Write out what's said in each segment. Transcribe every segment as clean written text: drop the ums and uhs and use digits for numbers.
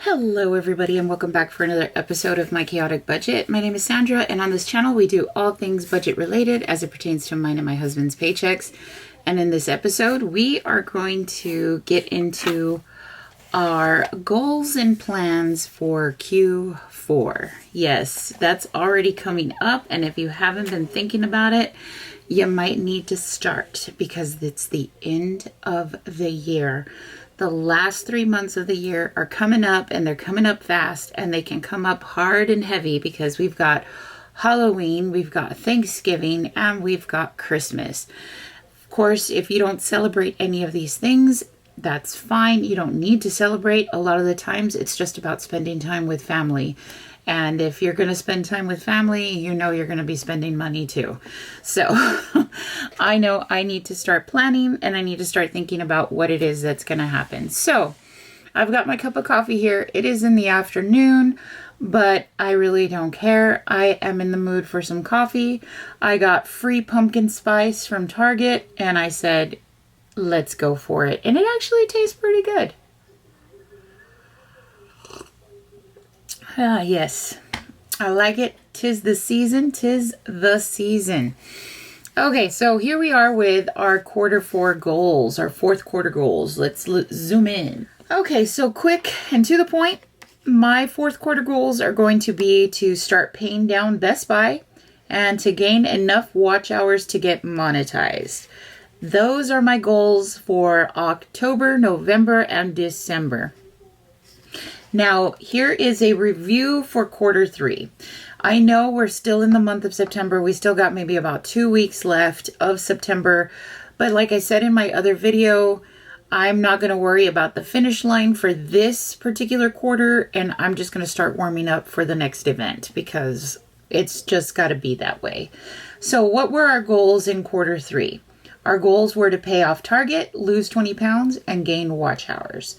Hello everybody and welcome back for another episode of My Chaotic Budget. My name is Sandra and on this channel we do all things budget related as it pertains to mine and my husband's paychecks. And in this episode we are going to get into our goals and plans for Q4. Yes, that's already coming up, and if you haven't been thinking about it, you might need to start because it's the end of the year. The last 3 months of the year are coming up, and they're coming up fast, and they can come up hard and heavy because we've got Halloween, we've got Thanksgiving, and we've got Christmas. Of course, if you don't celebrate any of these things, that's fine. You don't need to celebrate. A lot of the times it's just about spending time with family. And if you're going to spend time with family, you know you're going to be spending money too. So I know I need to start planning and I need to start thinking about what it is that's going to happen. So I've got my cup of coffee here. It is in the afternoon, but I really don't care. I am in the mood for some coffee. I got free pumpkin spice from Target and I said, let's go for it. And it actually tastes pretty good. Ah, yes, I like it. 'Tis the season, 'tis the season. Okay, so here we are with our Q4 goals, our fourth quarter goals. Let's zoom in. Okay, so quick and to the point, my fourth quarter goals are going to be to start paying down Best Buy and to gain enough watch hours to get monetized. Those are my goals for October, November, and December. Now, here is a review for Q3. I know we're still in the month of September. We still got maybe about 2 weeks left of September. But like I said in my other video, I'm not going to worry about the finish line for this particular quarter. And I'm just going to start warming up for the next event because it's just got to be that way. So what were our goals in Q3? Our goals were to pay off Target, lose 20 pounds, and gain watch hours.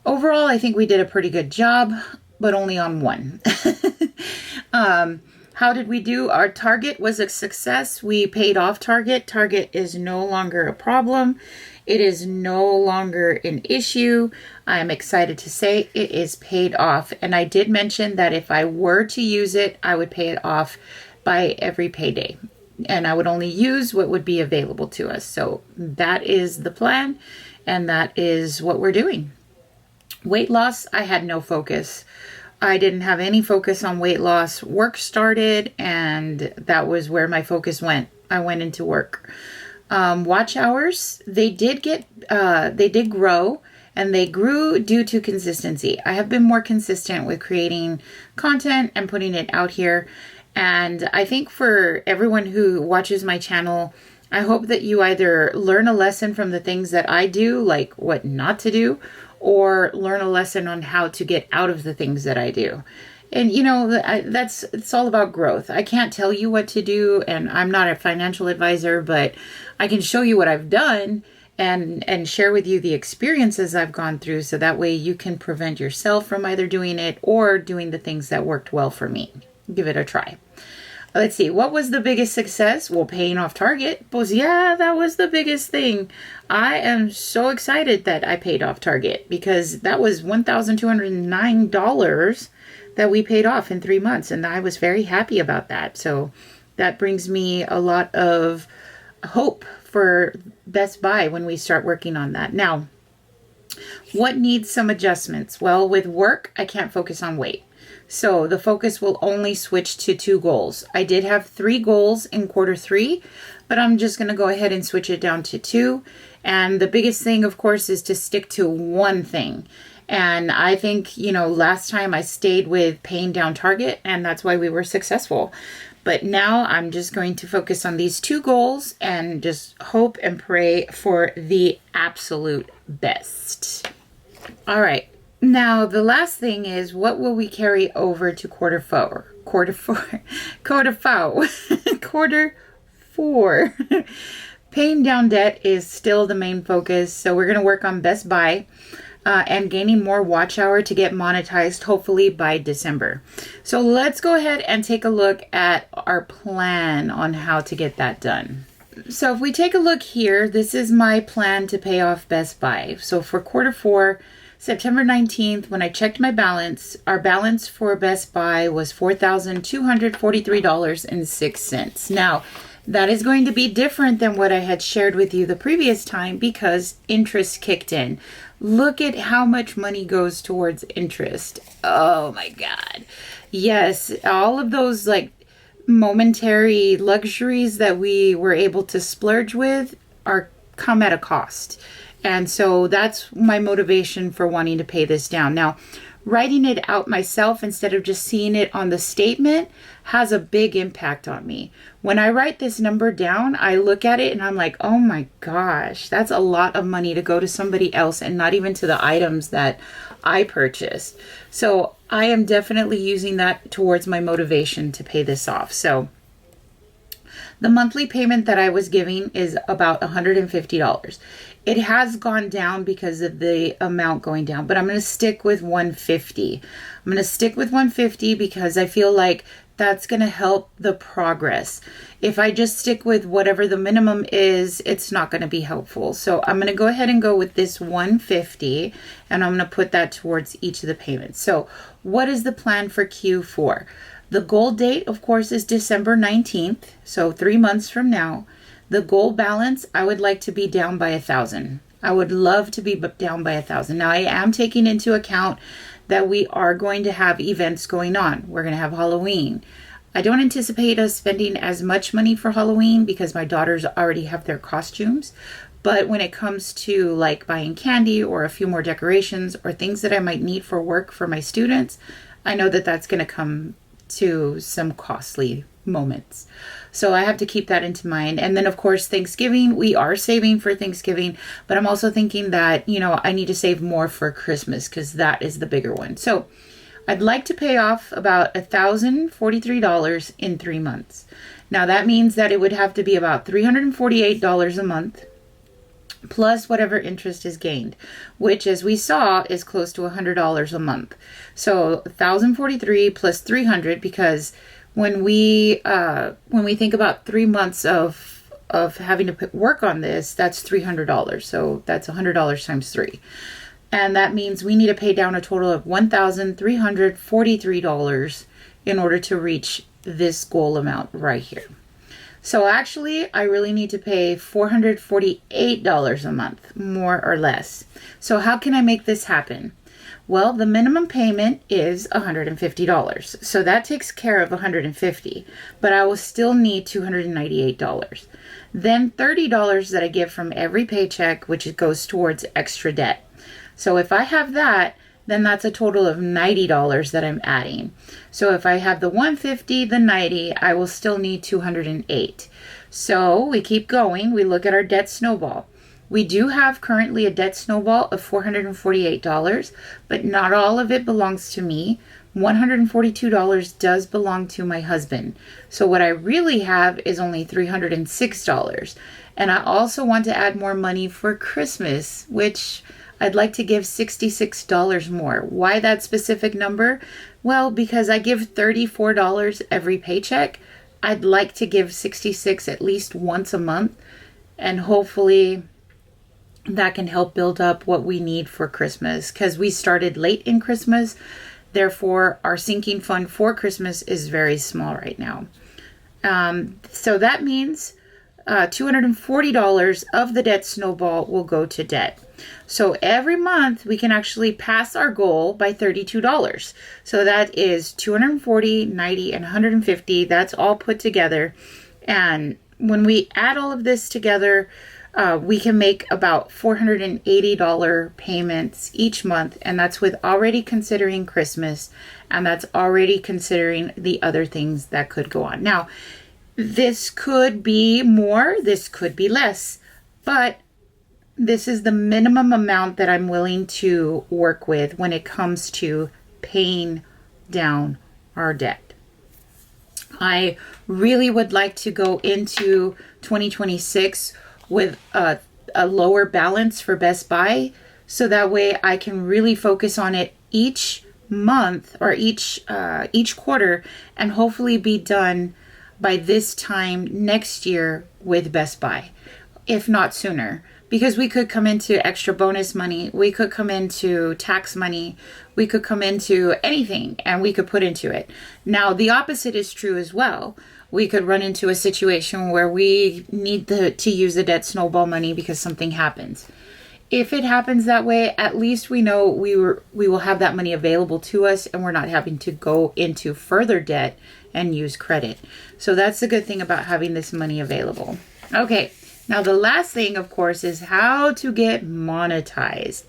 Overall, I think we did a pretty good job, but only on one. How did we do? Our Target was a success. We paid off Target. Target is no longer a problem. It is no longer an issue. I am excited to say it is paid off. And I did mention that if I were to use it, I would pay it off by every payday. And I would only use what would be available to us. So that is the plan, and that is what we're doing. Weight loss, I had no focus. I didn't have any focus on weight loss. Work started, and that was where my focus went. I went into work. Watch hours, they did grow, and they grew due to consistency. I have been more consistent with creating content and putting it out here. And I think for everyone who watches my channel, I hope that you either learn a lesson from the things that I do, like what not to do, or learn a lesson on how to get out of the things that I do. And you know, it's all about growth. I can't tell you what to do, and I'm not a financial advisor, but I can show you what I've done and share with you the experiences I've gone through, so that way you can prevent yourself from either doing it or doing the things that worked well for me. Give it a try. Let's see, what was the biggest success? Well, paying off Target. Pues yeah, that was the biggest thing. I am so excited that I paid off Target because that was $1,209 that we paid off in 3 months. And I was very happy about that. So that brings me a lot of hope for Best Buy when we start working on that. Now, what needs some adjustments? Well, with work, I can't focus on weight. So the focus will only switch to 2 goals. I did have 3 goals in Q3, but I'm just going to go ahead and switch it down to 2. And the biggest thing, of course, is to stick to one thing. And I think, you know, last time I stayed with paying down Target, and that's why we were successful. But now I'm just going to focus on these 2 goals and just hope and pray for the absolute best. All right. Now, the last thing is, what will we carry over to Q4? Paying down debt is still the main focus. So we're going to work on Best Buy and gaining more watch hour to get monetized, hopefully by December. So let's go ahead and take a look at our plan on how to get that done. So if we take a look here, this is my plan to pay off Best Buy. So for Q4, September 19th, when I checked my balance, our balance for Best Buy was $4,243.06. Now, that is going to be different than what I had shared with you the previous time because interest kicked in. Look at how much money goes towards interest. Oh my God. Yes, all of those like momentary luxuries that we were able to splurge with are come at a cost. And so that's my motivation for wanting to pay this down. Now, writing it out myself instead of just seeing it on the statement has a big impact on me. When I write this number down, I look at it and I'm like, oh my gosh, that's a lot of money to go to somebody else and not even to the items that I purchased. So I am definitely using that towards my motivation to pay this off. So the monthly payment that I was giving is about $150. It has gone down because of the amount going down, but I'm going to stick with $150. I'm going to stick with $150 because I feel like that's going to help the progress. If I just stick with whatever the minimum is, it's not going to be helpful. So I'm going to go ahead and go with this $150, and I'm going to put that towards each of the payments. So what is the plan for Q4? The goal date, of course, is December 19th, so 3 months from now. The goal balance, I would like to be down by $1,000. I would love to be down by $1,000. Now, I am taking into account that we are going to have events going on. We're going to have Halloween. I don't anticipate us spending as much money for Halloween because my daughters already have their costumes. But when it comes to like buying candy or a few more decorations or things that I might need for work for my students, I know that that's going to come to some costly moments. So I have to keep that into mind. And then of course, Thanksgiving, we are saving for Thanksgiving, but I'm also thinking that, I need to save more for Christmas because that is the bigger one. So I'd like to pay off about $1,043 in 3 months. Now that means that it would have to be about $348 a month plus whatever interest is gained, which as we saw is close to $100 a month. So 1,043 plus 300, because when we think about 3 months of having to work on this, that's $300. So that's $100 times 3. And that means we need to pay down a total of $1,343 in order to reach this goal amount right here. So actually, I really need to pay $448 a month, more or less. So how can I make this happen? Well, the minimum payment is $150. So that takes care of $150, but I will still need $298. Then $30 that I give from every paycheck, which goes towards extra debt. So if I have that, then that's a total of $90 that I'm adding. So if I have the $150, the $90, I will still need $208. So we keep going. We look at our debt snowball. We do have currently a debt snowball of $448, but not all of it belongs to me. $142 does belong to my husband. So what I really have is only $306. And I also want to add more money for Christmas, which I'd like to give $66 more. Why that specific number? Well, because I give $34 every paycheck. I'd like to give $66 at least once a month, and hopefully that can help build up what we need for Christmas, because we started late in Christmas. Therefore, our sinking fund for Christmas is very small right now. So that means $240 of the debt snowball will go to debt. So every month we can actually pass our goal by $32. So that is $240, $90, and $150. That's all put together. And when we add all of this together, we can make about $480 payments each month. And that's with already considering Christmas. And that's already considering the other things that could go on. Now, this could be more, this could be less, but this is the minimum amount that I'm willing to work with when it comes to paying down our debt. I really would like to go into 2026 with a lower balance for Best Buy, so that way I can really focus on it each month or each quarter, and hopefully be done by this time next year with Best Buy, if not sooner. because we could come into extra bonus money, we could come into tax money, we could come into anything and we could put into it. Now, the opposite is true as well. We could run into a situation where we need to use the debt snowball money because something happens. If it happens that way, at least we know we will have that money available to us and we're not having to go into further debt and use credit. So that's the good thing about having this money available. Okay, now the last thing, of course, is how to get monetized.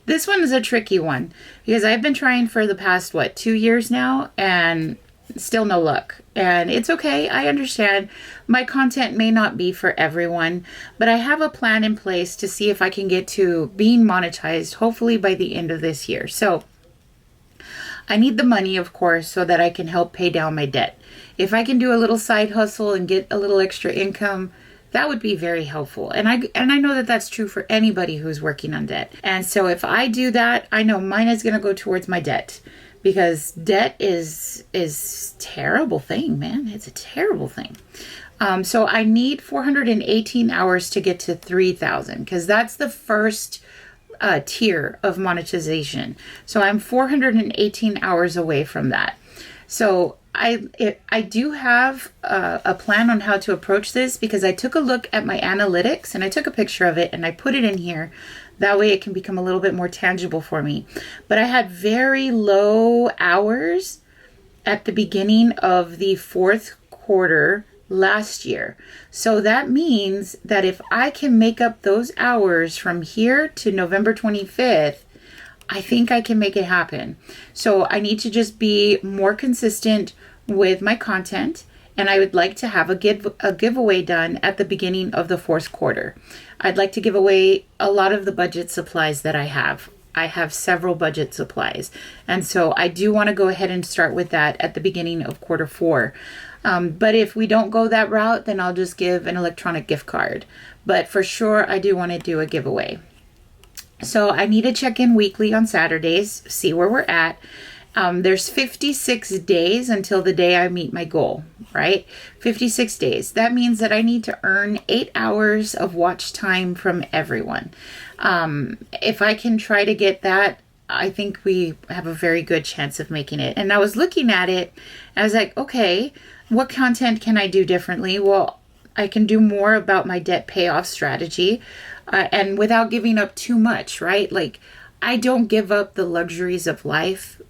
This one is a tricky one because I've been trying for the past, 2 years now, and still no luck. And it's okay. I understand my content may not be for everyone, but I have a plan in place to see if I can get to being monetized, hopefully by the end of this year. So I need the money, of course, so that I can help pay down my debt. If I can do a little side hustle and get a little extra income, that would be very helpful. And I know that that's true for anybody who's working on debt. And so if I do that, I know mine is going to go towards my debt, because debt is terrible thing, man. It's a terrible thing. So I need 418 hours to get to 3,000, because that's the first tier of monetization. So I'm 418 hours away from that. So I do have a plan on how to approach this, because I took a look at my analytics and I took a picture of it and I put it in here. That way it can become a little bit more tangible for me. But I had very low hours at the beginning of the fourth quarter last year. So that means that if I can make up those hours from here to November 25th, I think I can make it happen. So I need to just be more consistent with my content, and I would like to have a giveaway done at the beginning of the fourth quarter. I'd like to give away a lot of the budget supplies that I have. I have several budget supplies, and so I do want to go ahead and start with that at the beginning of quarter 4. But if we don't go that route, then I'll just give an electronic gift card. But for sure, I do want to do a giveaway. So I need to check in weekly on Saturdays, see where we're at. There's 56 days until the day I meet my goal, right? 56 days. That means that I need to earn 8 hours of watch time from everyone. If I can try to get that, I think we have a very good chance of making it. And I was looking at it, I was like, okay, what content can I do differently? Well, I can do more about my debt payoff strategy, and without giving up too much, right? Like, I don't give up the luxuries of life,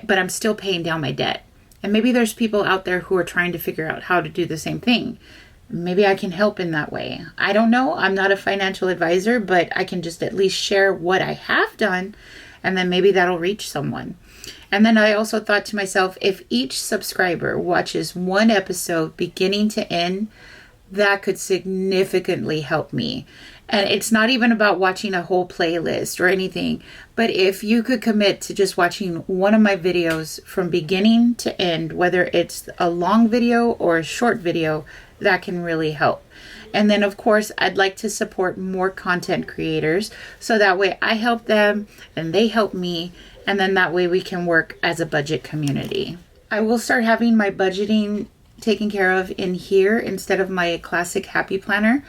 but I'm still paying down my debt. And maybe there's people out there who are trying to figure out how to do the same thing. Maybe I can help in that way. I don't know. I'm not a financial advisor, but I can just at least share what I have done, and then maybe that'll reach someone. And then I also thought to myself, if each subscriber watches one episode beginning to end, that could significantly help me. And it's not even about watching a whole playlist or anything, but if you could commit to just watching one of my videos from beginning to end, whether it's a long video or a short video, that can really help. And then, of course, I'd like to support more content creators, so that way I help them and they help me, and then that way we can work as a budget community. I will start having my budgeting taken care of in here instead of my classic happy planner.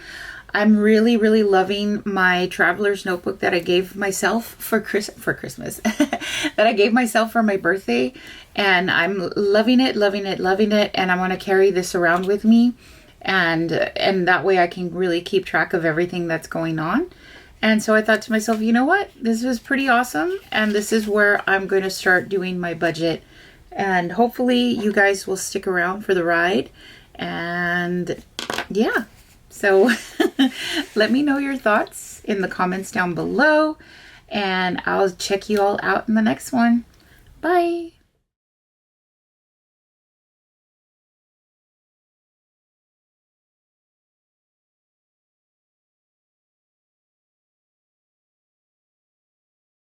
I'm really, really loving my traveler's notebook that I gave myself for Christmas, that I gave myself for my birthday. And I'm loving it. And I want to carry this around with me. And that way I can really keep track of everything that's going on. And so I thought to myself, you know what? This was pretty awesome. And this is where I'm going to start doing my budget. And hopefully you guys will stick around for the ride. And yeah. So let me know your thoughts in the comments down below, and I'll check you all out in the next one. Bye.